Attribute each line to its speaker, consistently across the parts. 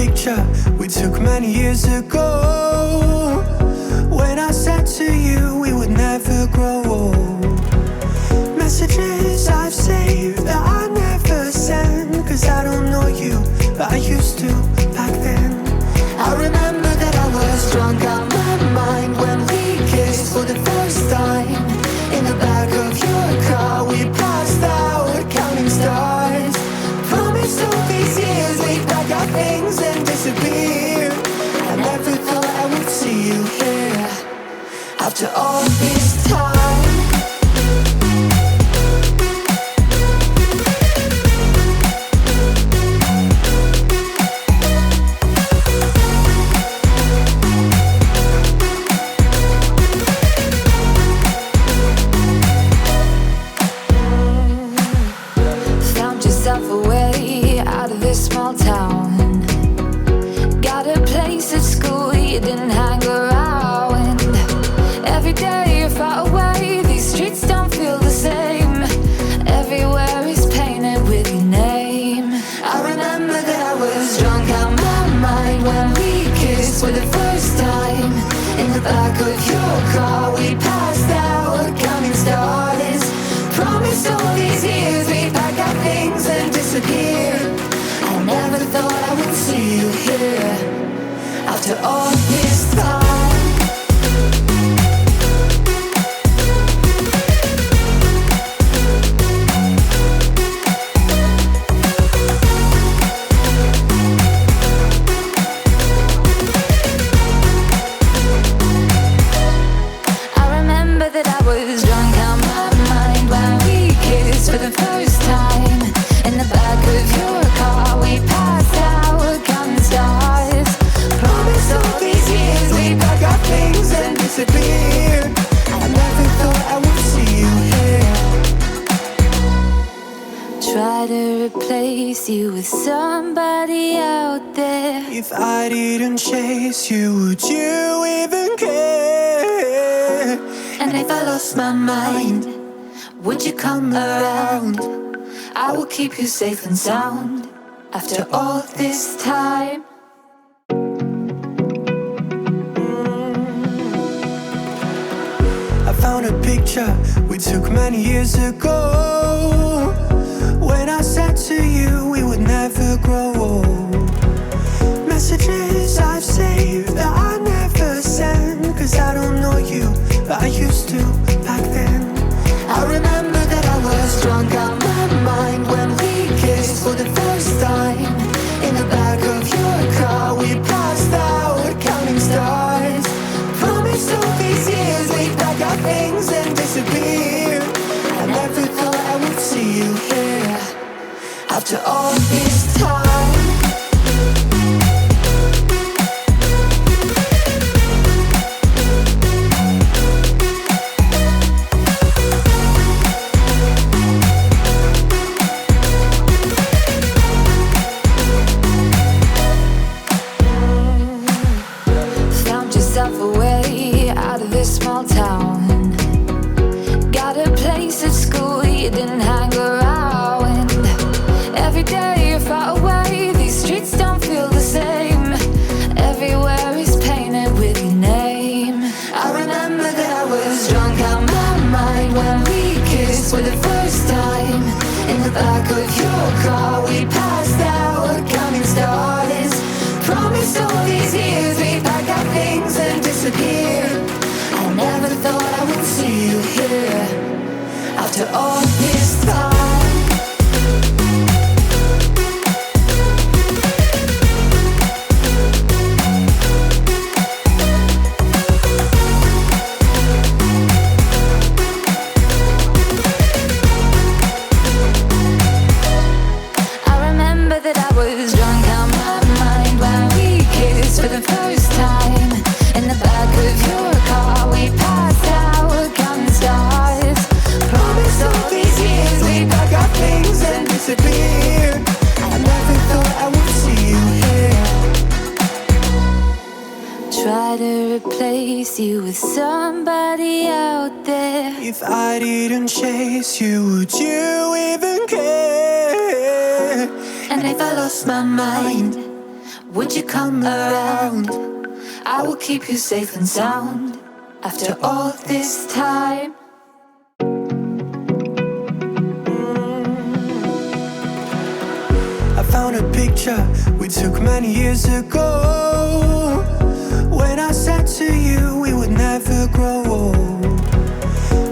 Speaker 1: picture we took many years ago, when I said to you we would never grow old. Messages I've saved that I never send, 'cause I don't know you, but I used to back then. I remember that I was drunk out my mind when we kissed for the first time. In the back of your car we passed out counting stars. Promised all these years we'd pack our things and disappear. I never thought I would see you here after all this time.
Speaker 2: Small town, got a place at school you didn't hang around. Every day you're far away, these streets don't feel the same. Everywhere is painted with your name. I remember that I was drunk out my mind when we kissed for the first time. In the back of your car we passed out counting stars. Promised all these years we'd pack our things and disappear. I never thought I would see you here after all this time. I remember that I was drunk out my mind when we kissed for the first time. In the back of your car we passed out counting stars. Promised all these years we'd pack our things and disappear. I never thought I would see you here. Try to replace you with somebody out there.
Speaker 1: If I didn't chase you, would you even care?
Speaker 2: And if I lost my mind, would you come around? I will keep you safe and sound after all this time.
Speaker 1: I found a picture we took many years ago, when I said to you we would never grow old. Messages I've saved that I never send, 'cause I don't know you, but I used to back then. I remember that I was drunk out my mind when we kissed for the first time. In the back of your car we passed out counting stars. Promised all these years we'd pack our things and disappear. I never thought I would see you here after all this time.
Speaker 2: Away out of this small town, got a place at school you didn't hang around. Every day you're far away, these streets don't feel the same. Everywhere is painted with your name. I remember that I was drunk out my mind when we kissed for the first time. In the back of your car we passed out counting stars. Promised all these years we'd pack our things and disappear. I never thought I would see you here after all this time. I remember that I was drunk out my mind when we kissed for the first time. In the back of your car we passed out counting stars. Promised all these years we'd pack our things and disappear. I never thought I would see you here. Try to replace you with somebody out there.
Speaker 1: If I didn't chase you, would you even care?
Speaker 2: And if I lost my mind, Would you come around? I will keep you safe and sound after all this time.
Speaker 1: I found a picture we took many years ago, when I said to you we would never grow old.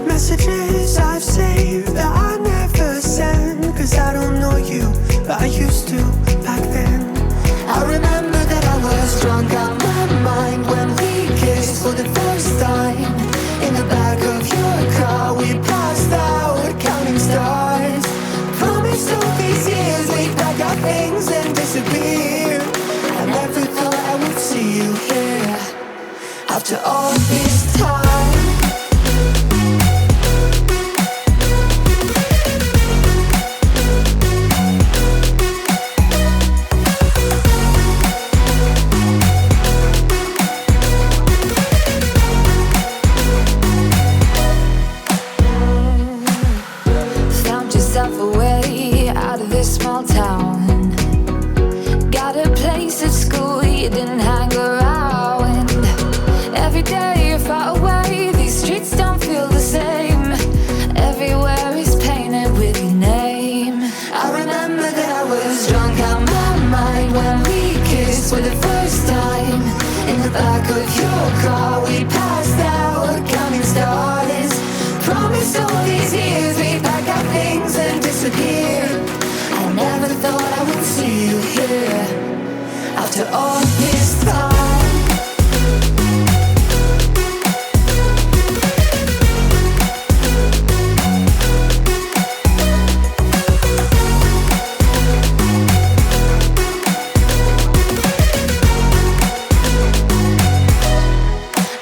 Speaker 1: Messages I've saved that I never send, 'cause I don't know you, but I used to back then. I remember that I was drunk out my mind when we kissed for the first time. In the back of your car we passed out counting stars. Promised all these years we'd pack our things and disappear. I never thought I would see you here after all this time.
Speaker 2: Away out of this small town. Got a place at school you didn't hang around. Every day you're far away, these streets don't feel the same. Everywhere is painted with your name. I remember that I was drunk out my mind when we kissed for the first time. In the back of your car we passed out counting stars. Promised all these years we'd pack our things and disappear. I never thought I would see you here after all this time.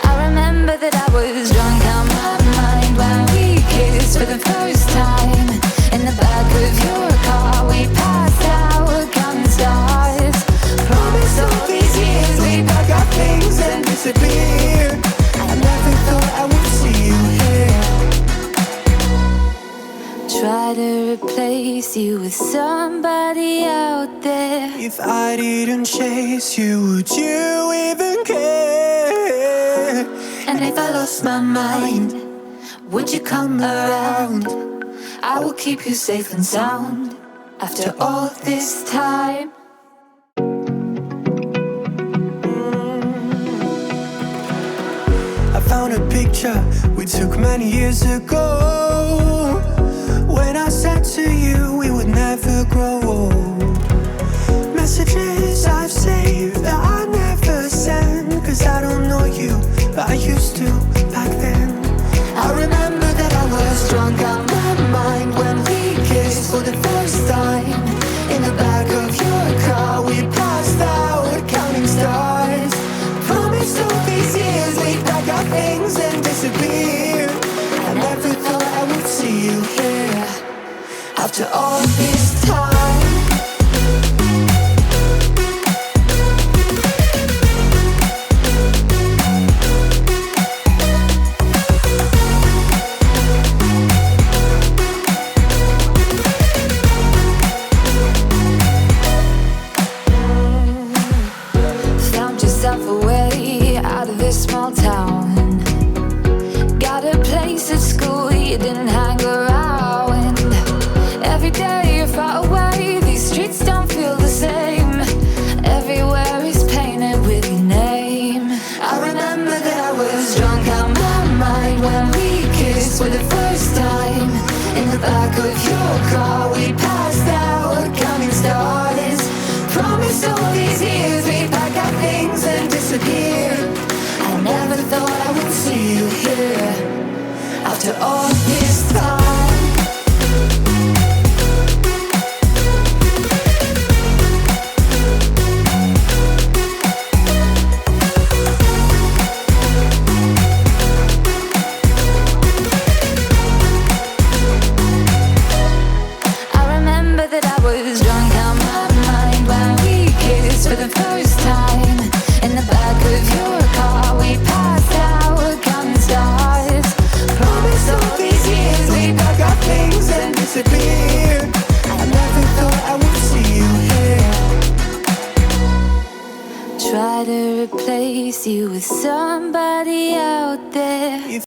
Speaker 2: I remember that I was drunk out my mind when we kissed for the first time. In the back of your car we passed out counting stars. Promised all these years we'd pack our things and disappear. I never thought I would see you here. Try to replace you with somebody out there.
Speaker 1: If I didn't chase you, would you even care?
Speaker 2: And if I lost my mind, would you come around? I will keep you safe and sound after all this time.
Speaker 1: I found a picture we took many years ago, when I said to you we would never grow old. Messages I've saved that I never send, 'cause I don't know you, but I used to back then. I remember that I was drunk out my mind when we kissed for the first time. In the back of your car we passed out counting stars. Promised all these years we'd pack our things and disappear. I never thought I would see you here after all this time.
Speaker 2: Away out of this small town. Got a place at school you didn't hang around. Every day you're far away, these streets don't feel the same. Everywhere is painted with your name. I remember that I was drunk out my mind when we kissed for the first time. In the back of your car we passed out counting stars. Promised all these years we'd pack our things and disappear. I never thought I would see you here after all this time. I remember that I was drunk out my mind when we kissed for the first time. In the back of your car we passed out counting stars. Promised all these years try to replace you with somebody out there.